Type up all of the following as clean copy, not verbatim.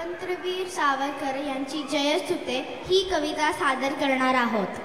स्वातंत्र्यवीर सावरकर यांची जयस्तुते ही कविता सादर करणार आहोत.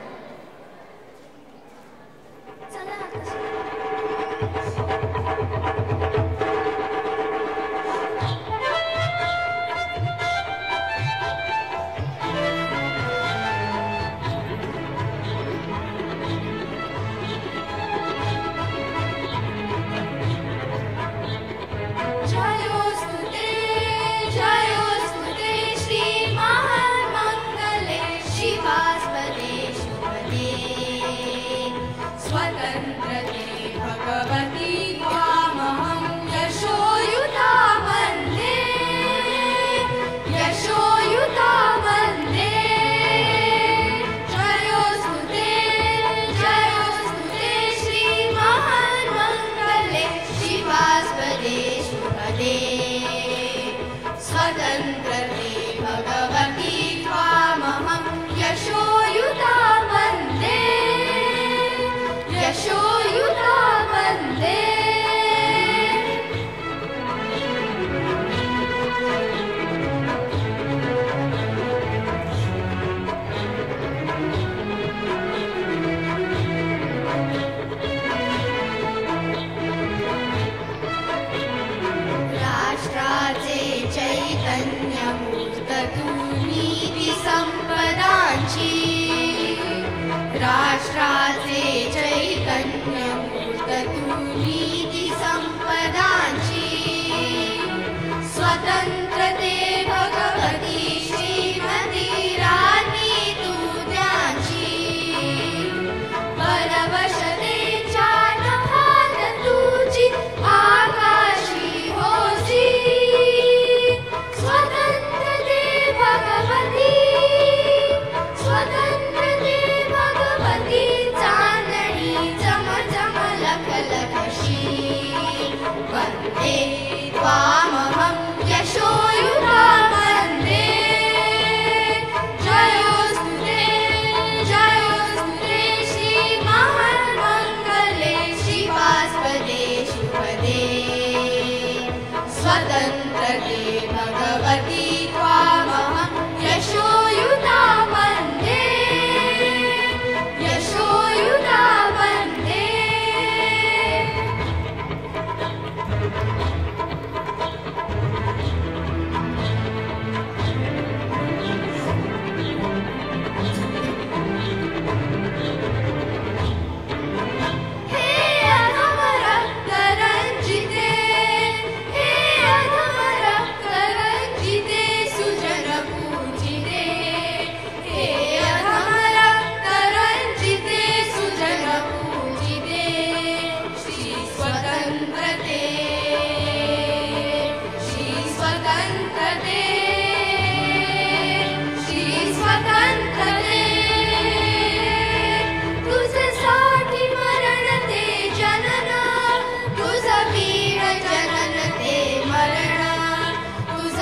राष्ट्राचे चैतन्य मूर्त तू नीती संपदांची स्वतंत्रते भगवती श्रीमती राणी तू त्यांची परवशतेच्या नभात तुझी आकाशी होसी स्वतंत्रते भगवती स्वतंत्रते भगवती चांदणी चम चम लख लखशी वंदे त्वामहं यशोयुता वंदे जयोस्तुते श्री महामंगले शिवास्पदे शुभदे स्वतंत्रते भगवती त्वामहं यशोयुता वंदे यशोयुता वंदे हे अधम रक्त रंजिते हे अधम रक्त रंजिते सुजन पूजिते हे अधम रक्त रंजिते सुजन पूजिते श्री स्वतंत्रते श्री स्वतंत्रते श्री स्वतंत्रते तुझसाठी मरण ते जनन तुझ वीर जनन ते मरण तुझ